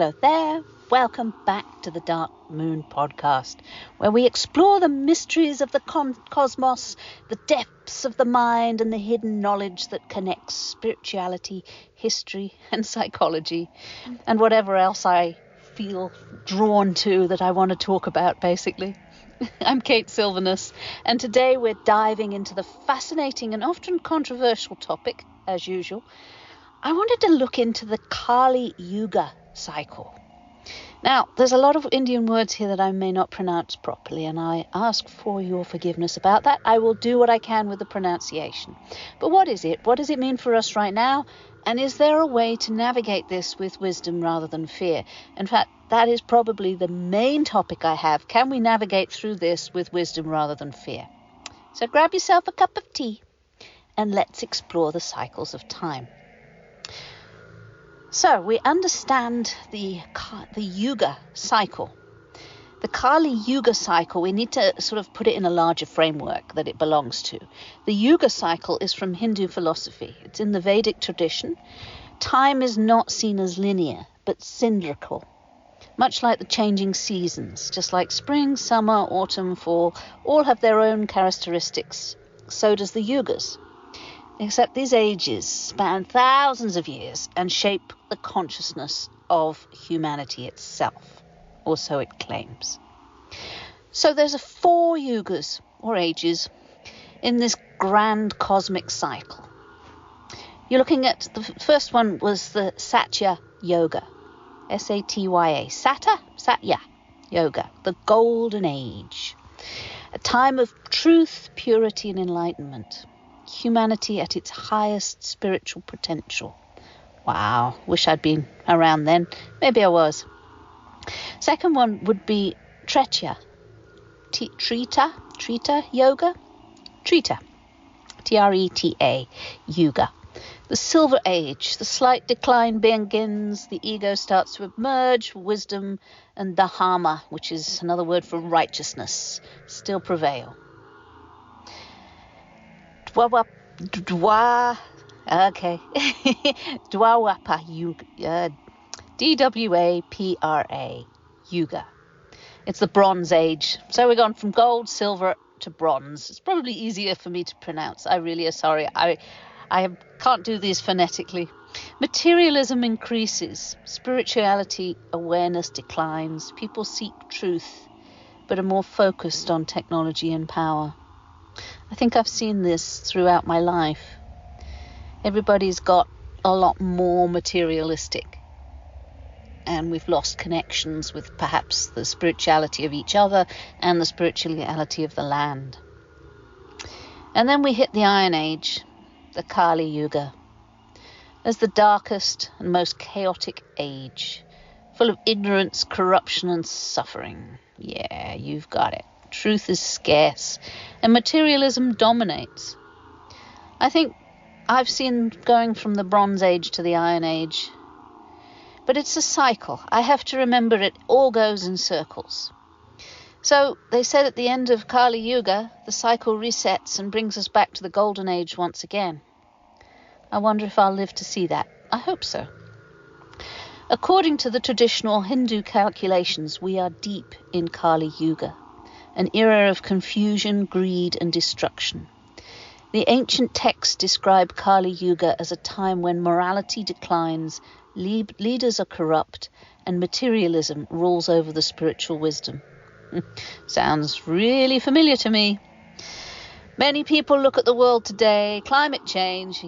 Hello there, welcome back to the Dark Moon podcast, where we explore the mysteries of the cosmos, the depths of the mind and the hidden knowledge that connects spirituality, history and psychology, and whatever else I feel drawn to that I want to talk about, basically. I'm Kate Sylvanus, and today we're diving into the fascinating and often controversial topic, as usual. I wanted to look into the Kali Yuga Cycle. Now, there's a lot of Indian words here that I may not pronounce properly, and I ask for your forgiveness about that. I will do what I can with the pronunciation. But what is it? What does it mean for us right now? And is there a way to navigate this with wisdom rather than fear? In fact, that is probably the main topic I have. Can we navigate through this with wisdom rather than fear? So grab yourself a cup of tea and let's explore the cycles of time. So we understand the Yuga cycle. The Kali Yuga cycle, we need to sort of put it in a larger framework that it belongs to. The Yuga cycle is from Hindu philosophy. It's in the Vedic tradition. Time is not seen as linear, but cylindrical, much like the changing seasons. Just like spring, summer, autumn, fall, all have their own characteristics. So does the yugas. Except these ages span thousands of years and shape the consciousness of humanity itself, or so it claims. So there's 4 yugas, or ages, in this grand cosmic cycle. You're looking at, the first one was the Satya Yoga, S-A-T-Y-A, Satya Yoga, the golden age, a time of truth, purity and enlightenment. Humanity at its highest spiritual potential. Wow, wish I'd been around then. Maybe I was. Second one would be Treta Yoga. Treta, T-R-E-T-A, Yuga. The Silver Age, the slight decline begins, the ego starts to emerge, wisdom and Dharma, which is another word for righteousness, still prevail. Dwapara Yuga, D-W-A-P-R-A, Yuga. It's the Bronze Age. So we've gone from gold, silver to bronze. It's probably easier for me to pronounce. I really am sorry. I can't do these phonetically. Materialism increases. Spirituality awareness declines. People seek truth, but are more focused on technology and power. I think I've seen this throughout my life. Everybody's got a lot more materialistic, and we've lost connections with perhaps the spirituality of each other and the spirituality of the land. And then we hit the Iron Age, the Kali Yuga, as the darkest and most chaotic age, full of ignorance, corruption and suffering. Yeah, you've got it. Truth is scarce and materialism dominates. I think I've seen going from the Bronze Age to the Iron Age, but it's a cycle. I have to remember it all goes in circles. So they said at the end of Kali Yuga, the cycle resets and brings us back to the Golden Age once again. I wonder if I'll live to see that. I hope so. According to the traditional Hindu calculations, we are deep in Kali Yuga, an era of confusion, greed and destruction. The ancient texts describe Kali Yuga as a time when morality declines, leaders are corrupt, and materialism rules over the spiritual wisdom. Sounds really familiar to me. Many people look at the world today, climate change,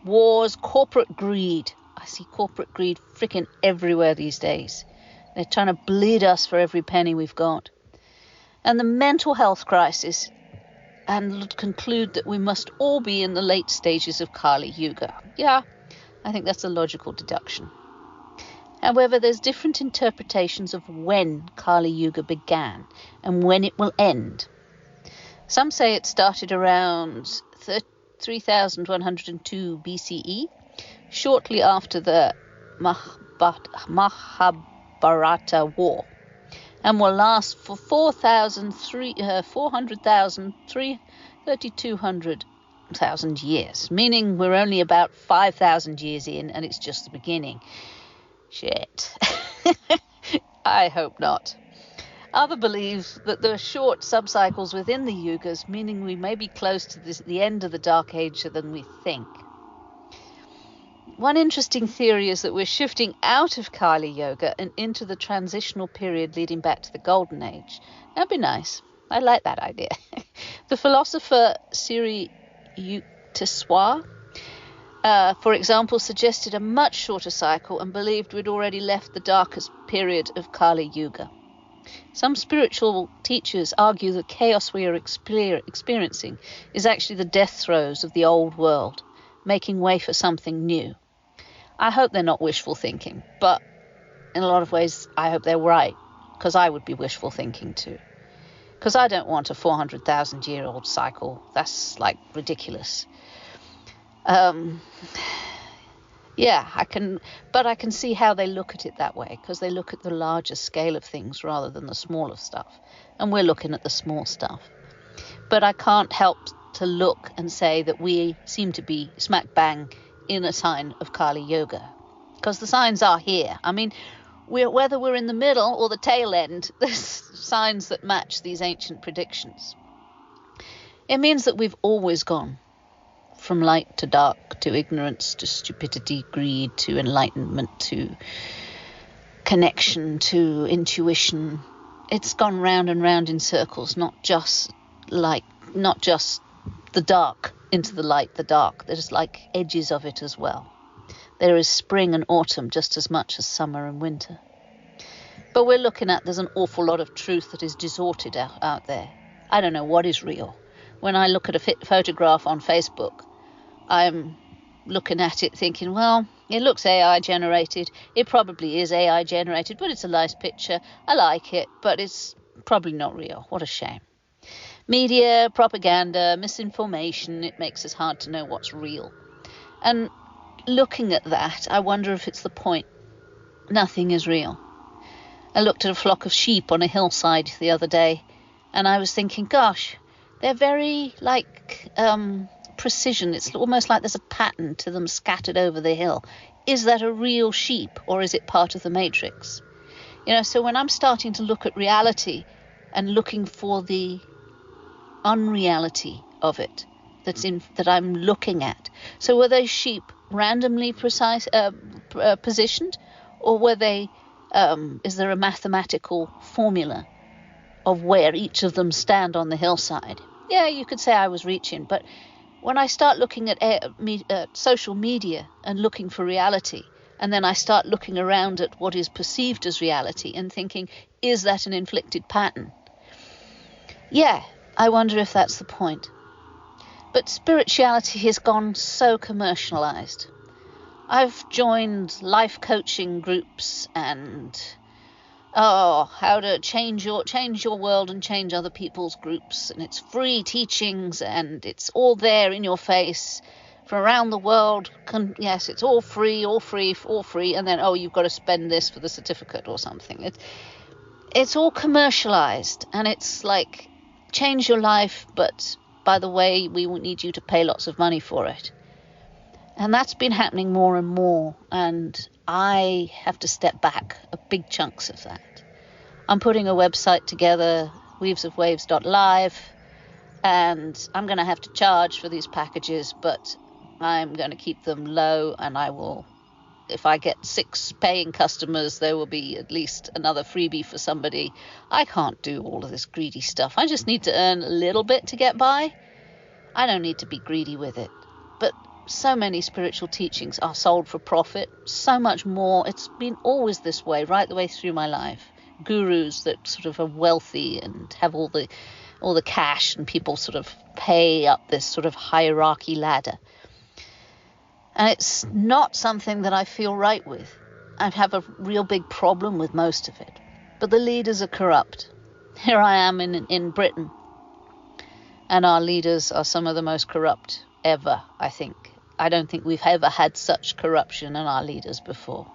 wars, corporate greed. I see corporate greed freaking everywhere these days. They're trying to bleed us for every penny we've got. And the mental health crisis, and conclude that we must all be in the late stages of Kali Yuga. Yeah, I think that's a logical deduction. However, there's different interpretations of when Kali Yuga began and when it will end. Some say it started around 3102 BCE, shortly after the Mahabharata War, and will last for 3,200 years, meaning we're only about 5,000 years in and it's just the beginning. Shit. I hope not. Other believe that there are short subcycles within the yugas, meaning we may be close to the end of the Dark Age than we think. One interesting theory is that we're shifting out of Kali Yuga and into the transitional period leading back to the Golden Age. That'd be nice. I like that idea. The philosopher Siri Yukteswar, for example, suggested a much shorter cycle and believed we'd already left the darkest period of Kali Yuga. Some spiritual teachers argue the chaos we are experiencing is actually the death throes of the old world, making way for something new. I hope they're not wishful thinking, but in a lot of ways I hope they're right, because I would be wishful thinking too. Because I don't want a 400,000-year-old cycle. That's like ridiculous. Yeah, I can see how they look at it that way, because they look at the larger scale of things rather than the smaller stuff. And we're looking at the small stuff. But I can't help to look and say that we seem to be smack bang in a sign of Kali Yuga. Because the signs are here. I mean, whether we're in the middle or the tail end, there's signs that match these ancient predictions. It means that we've always gone from light to dark, to ignorance, to stupidity, greed, to enlightenment, to connection, to intuition. It's gone round and round in circles, not just the dark into the light, the dark. There's like edges of it as well. There is spring and autumn just as much as summer and winter. But we're looking at, there's an awful lot of truth that is distorted out there. I don't know what is real. When I look at a photograph on Facebook, I'm looking at it thinking, well, it looks AI generated. It probably is AI generated, but it's a nice picture. I like it, but it's probably not real. What a shame. Media, propaganda, misinformation, it makes it hard to know what's real. And looking at that, I wonder if it's the point. Nothing is real. I looked at a flock of sheep on a hillside the other day, and I was thinking, gosh, they're very precision. It's almost like there's a pattern to them scattered over the hill. Is that a real sheep, or is it part of the matrix? So when I'm starting to look at reality and looking for the unreality of it that I'm looking at. So were those sheep randomly positioned, or were they? Is there a mathematical formula of where each of them stand on the hillside? Yeah, you could say I was reaching, but when I start looking at social media and looking for reality, and then I start looking around at what is perceived as reality and thinking, is that an inflicted pattern? Yeah, I wonder if that's the point. But spirituality has gone so commercialized. I've joined life coaching groups and how to change your world and change other people's groups, and it's free teachings and it's all there in your face from around the world. Yes, it's all free, and then you've got to spend this for the certificate or something. It's all commercialized, and it's like, change your life, but by the way, we will need you to pay lots of money for it. And that's been happening more and more, and I have to step back big chunks of that. I'm putting a website together, weavesofwaves.live, and I'm going to have to charge for these packages, but I'm going to keep them low, and I will, if I get 6 paying customers, there will be at least another freebie for somebody. I can't do all of this greedy stuff. I just need to earn a little bit to get by. I don't need to be greedy with it. But so many spiritual teachings are sold for profit, so much more. It's been always this way, right the way through my life. Gurus that sort of are wealthy and have all the cash, and people sort of pay up this sort of hierarchy ladder. And it's not something that I feel right with. I have a real big problem with most of it. But the leaders are corrupt. Here I am in Britain, and our leaders are some of the most corrupt ever, I think. I don't think we've ever had such corruption in our leaders before.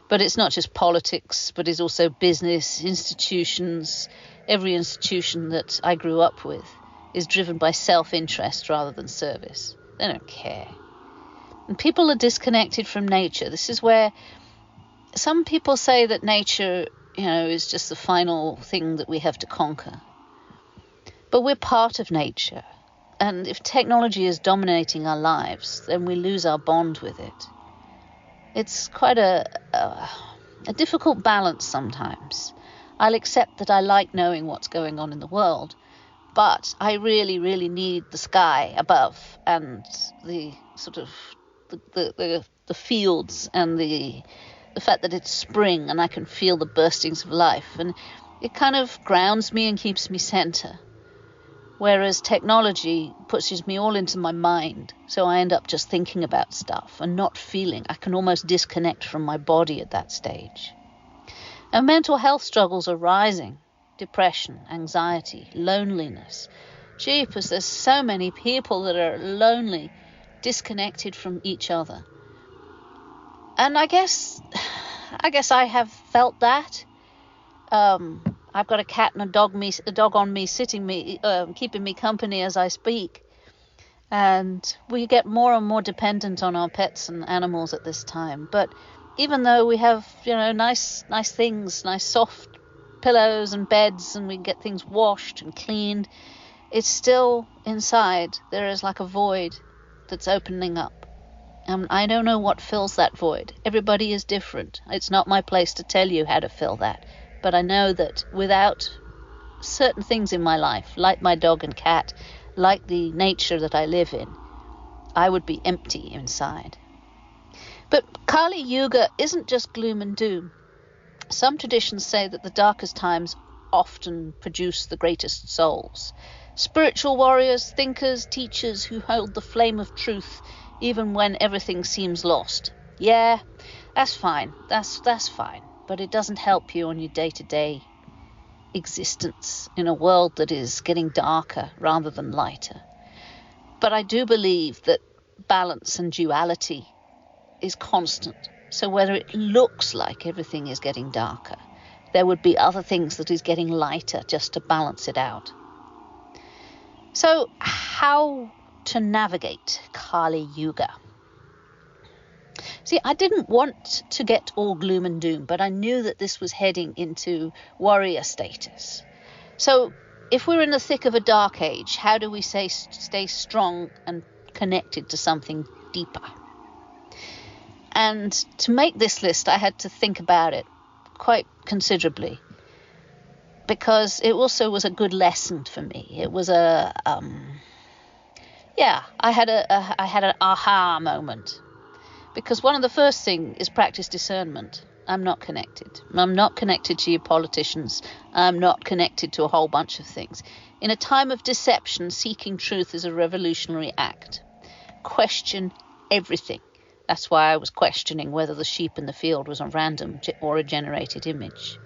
But it's not just politics, but it's also business, institutions. Every institution that I grew up with is driven by self-interest rather than service. They don't care. And people are disconnected from nature. This is where some people say that nature, is just the final thing that we have to conquer. But we're part of nature. And if technology is dominating our lives, then we lose our bond with it. It's quite a difficult balance sometimes. I'll accept that I like knowing what's going on in the world, but I really, really need the sky above and the sort of the fields and the fact that it's spring and I can feel the burstings of life, and it kind of grounds me and keeps me center. Whereas technology pushes me all into my mind, so I end up just thinking about stuff and not feeling. I can almost disconnect from my body at that stage. And mental health struggles are rising. Depression, anxiety, loneliness. Jeepers, there's so many people that are lonely, disconnected from each other. And I guess I have felt that. I've got a cat and a dog on me, keeping me company as I speak. And we get more and more dependent on our pets and animals at this time. But even though we have, nice things, nice soft pillows and beds, and we get things washed and cleaned, it's still inside. There is like a void that's opening up. I don't know what fills that void. Everybody is different. It's not my place to tell you how to fill that. But I know that without certain things in my life, like my dog and cat, like the nature that I live in, I would be empty inside. But Kali Yuga isn't just gloom and doom. Some traditions say that the darkest times often produce the greatest souls. Spiritual warriors, thinkers, teachers who hold the flame of truth even when everything seems lost. Yeah, that's fine. That's fine. But it doesn't help you on your day-to-day existence in a world that is getting darker rather than lighter. But I do believe that balance and duality is constant. So whether it looks like everything is getting darker, there would be other things that is getting lighter just to balance it out. So how to navigate Kali Yuga? See, I didn't want to get all gloom and doom, but I knew that this was heading into warrior status. So if we're in the thick of a dark age, how do we stay strong and connected to something deeper? And to make this list, I had to think about it quite considerably, because it also was a good lesson for me. It was I had an aha moment. Because one of the first things is practice discernment. I'm not connected. I'm not connected to your politicians. I'm not connected to a whole bunch of things. In a time of deception, seeking truth is a revolutionary act. Question everything. That's why I was questioning whether the sheep in the field was a random or a generated image.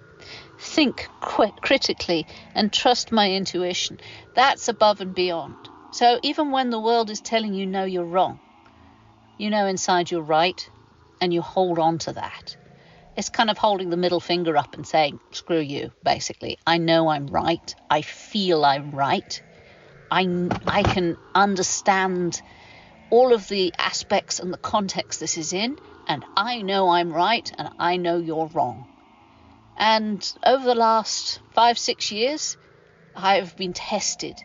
Think critically and trust my intuition. That's above and beyond. So even when the world is telling you no, you're wrong, you know inside you're right, and you hold on to that. It's kind of holding the middle finger up and saying, screw you, basically. I know I'm right. I feel I'm right. I can understand all of the aspects and the context this is in, and I know I'm right, and I know you're wrong. And over the last 5-6 years, I've been tested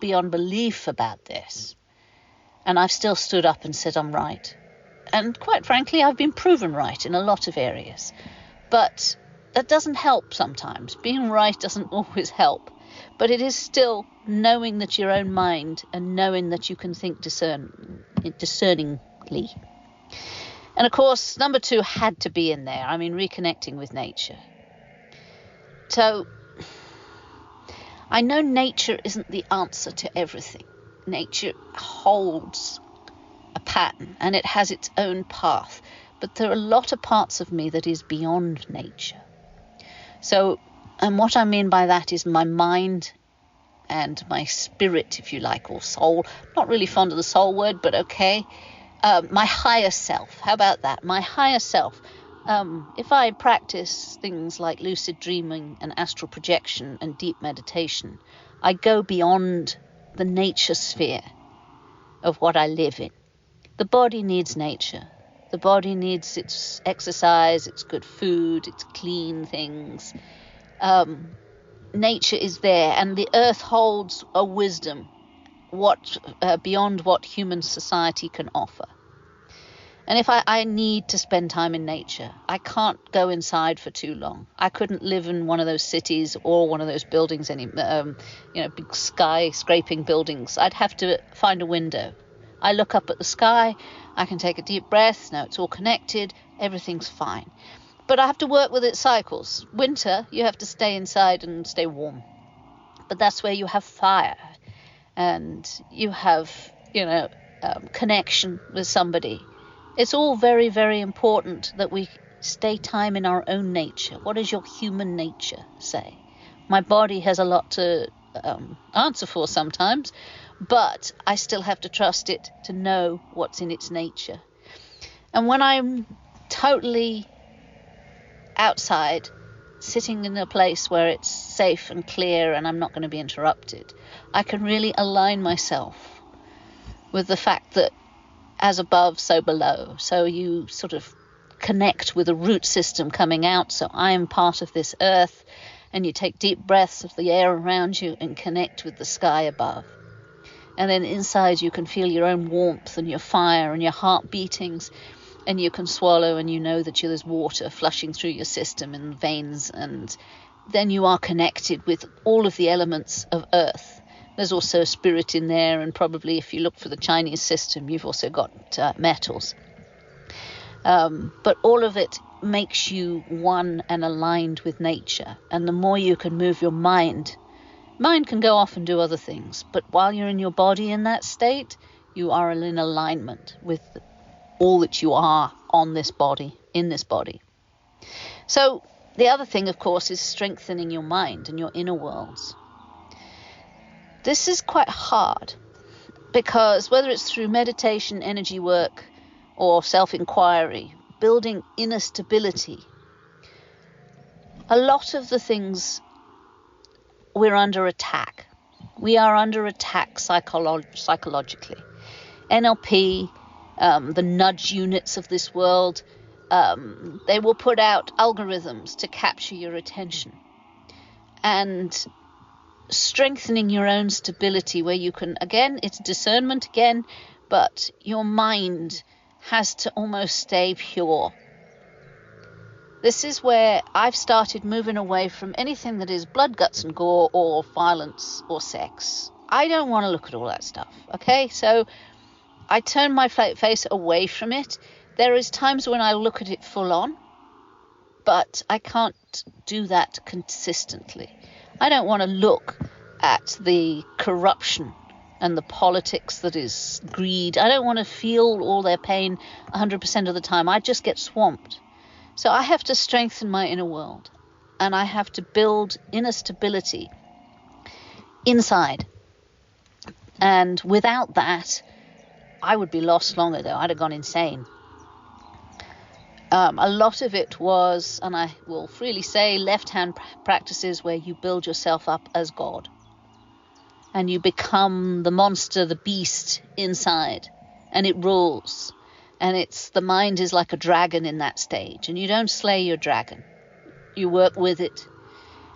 beyond belief about this. And I've still stood up and said I'm right. And quite frankly, I've been proven right in a lot of areas. But that doesn't help sometimes. Being right doesn't always help. But it is still knowing that your own mind and knowing that you can think discerningly. And of course, number 2 had to be in there. I mean, reconnecting with nature. So I know nature isn't the answer to everything. Nature holds a pattern and it has its own path, but there are a lot of parts of me that is beyond nature. So, and what I mean by that is my mind and my spirit, if you like, or soul. Not really fond of the soul word, but okay. My higher self. How about that? My higher self. If I practice things like lucid dreaming and astral projection and deep meditation, I go beyond the nature sphere of what I live in. The body needs nature. The body needs its exercise, its good food, its clean things. Nature is there, and the earth holds a wisdom beyond what human society can offer. And if I need to spend time in nature, I can't go inside for too long. I couldn't live in one of those cities or one of those buildings, big skyscraping buildings. I'd have to find a window. I look up at the sky, I can take a deep breath, now it's all connected, everything's fine. But I have to work with its cycles. Winter, you have to stay inside and stay warm. But that's where you have fire, and you have, connection with somebody. It's all very, very important that we stay time in our own nature. What does your human nature say? My body has a lot to answer for sometimes, but I still have to trust it to know what's in its nature. And when I'm totally outside, sitting in a place where it's safe and clear and I'm not going to be interrupted, I can really align myself with the fact that as above, so below. So you sort of connect with a root system coming out. So I am part of this earth, and you take deep breaths of the air around you and connect with the sky above. And then inside you can feel your own warmth and your fire and your heart beatings, and you can swallow and you know that there's water flushing through your system in veins, and then you are connected with all of the elements of earth. There's also spirit in there, and probably if you look for the Chinese system, you've also got metals. But all of it makes you one and aligned with nature. And the more you can move your mind can go off and do other things. But while you're in your body in that state, you are in alignment with all that you are on this body, in this body. So the other thing, of course, is strengthening your mind and your inner worlds. This is quite hard, because whether it's through meditation, energy work, or self-inquiry, building inner stability, a lot of the things, we're under attack. We are under attack psychologically. NLP, the nudge units of this world, they will put out algorithms to capture your attention. And strengthening your own stability, where you can, again, it's discernment again, but your mind has to almost stay pure. This is where I've started moving away from anything that is blood, guts and gore, or violence or sex. I don't want to look at all that stuff, okay? So I turn my face away from it. There is times when I look at it full on, but I can't do that consistently. I don't want to look at the corruption and the politics that is greed. I don't want to feel all their pain 100% of the time. I just get swamped. So I have to strengthen my inner world, and I have to build inner stability inside. And without that, I would be lost long ago. I'd have gone insane. A lot of it was, and I will freely say, left-hand practices where you build yourself up as God. And you become the monster, the beast inside. And it rules. And the mind is like a dragon in that stage. And you don't slay your dragon. You work with it.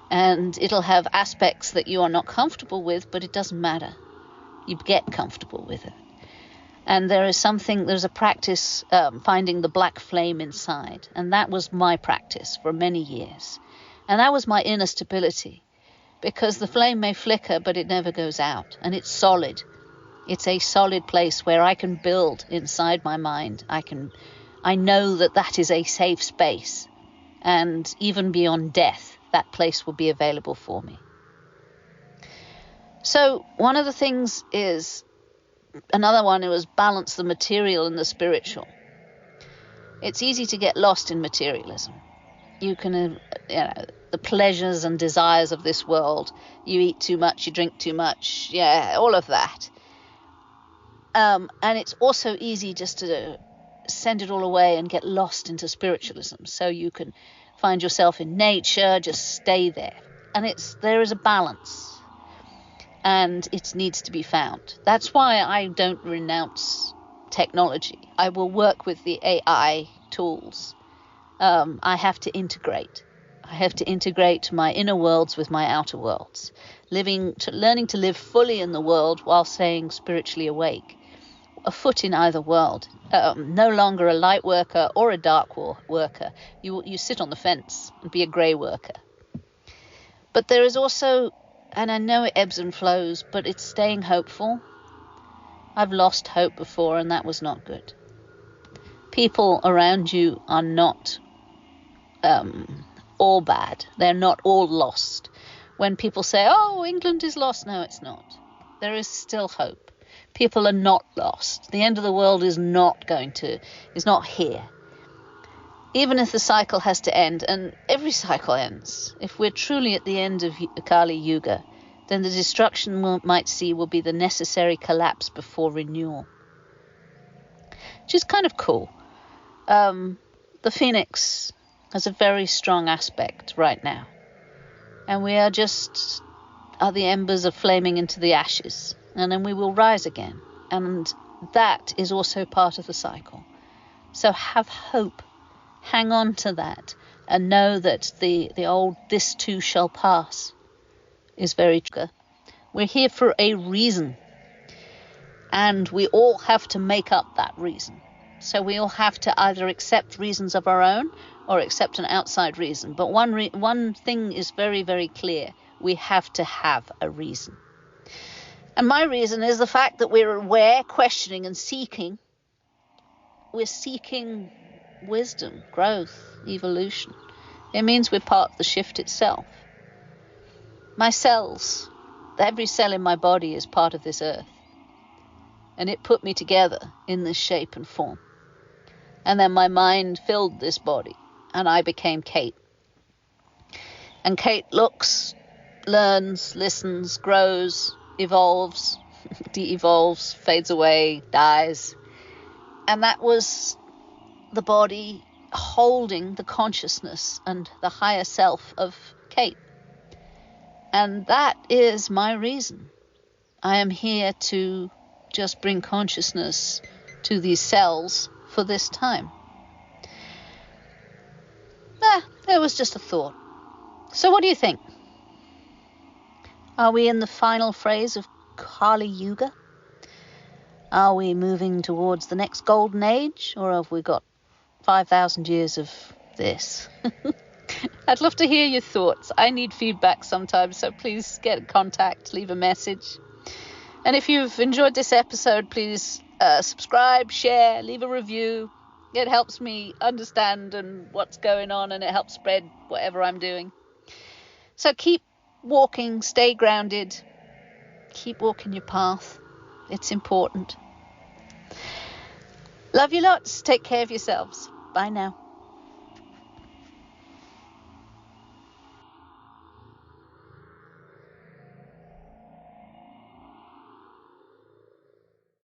And it'll have aspects that you are not comfortable with, but it doesn't matter. You get comfortable with it. And there's a practice, finding the black flame inside. And that was my practice for many years. And that was my inner stability. Because the flame may flicker, but it never goes out. And it's solid. It's a solid place where I can build inside my mind. I know that is a safe space. And even beyond death, that place will be available for me. So one of the things is, another one was balance the material and the spiritual. It's easy to get lost in materialism. You can, the pleasures and desires of this world. You eat too much, you drink too much, all of that. And it's also easy just to send it all away and get lost into spiritualism. So you can find yourself in nature, just stay there. And there is a balance. And it needs to be found. That's why I don't renounce technology. I will work with the AI tools. I have to integrate. I have to integrate my inner worlds with my outer worlds, learning to live fully in the world while staying spiritually awake. A foot in either world. No longer a light worker or a dark worker. You sit on the fence and be a grey worker. But there is also, and I know it ebbs and flows, but it's staying hopeful. I've lost hope before, and that was not good. People around you are not all bad. They're not all lost. When people say, oh, England is lost, no, it's not. There is still hope. People are not lost. The end of the world is not here. Even if the cycle has to end, and every cycle ends, if we're truly at the end of Kali Yuga, then the destruction we might see will be the necessary collapse before renewal. Which is kind of cool. The phoenix has a very strong aspect right now. And we are the embers are flaming into the ashes. And then we will rise again. And that is also part of the cycle. So have hope. Hang on to that. And know that the old "this too shall pass" is very true. We're here for a reason. And we all have to make up that reason. So we all have to either accept reasons of our own or accept an outside reason. But one thing is very, very clear. We have to have a reason. And my reason is the fact that we're aware, questioning, and seeking. We're seeking wisdom, growth, evolution. It means we're part of the shift itself. My cells, every cell in my body is part of this earth. And it put me together in this shape and form. And then my mind filled this body, and I became Kate. And Kate looks, learns, listens, grows, evolves, de-evolves, fades away, dies. And that was the body holding the consciousness and the higher self of Kate. And that is my reason. I am here to just bring consciousness to these cells for this time. It was just a thought. So what do you think? Are we in the final phase of Kali Yuga? Are we moving towards the next golden age, or have we got 5,000 years of this? I'd love to hear your thoughts. I need feedback sometimes, so please get in contact, leave a message. And if you've enjoyed this episode, please subscribe, share, leave a review. It helps me understand and what's going on, and it helps spread whatever I'm doing. So keep walking, stay grounded, keep walking your path. It's important. Love you lots. Take care of yourselves. Bye now.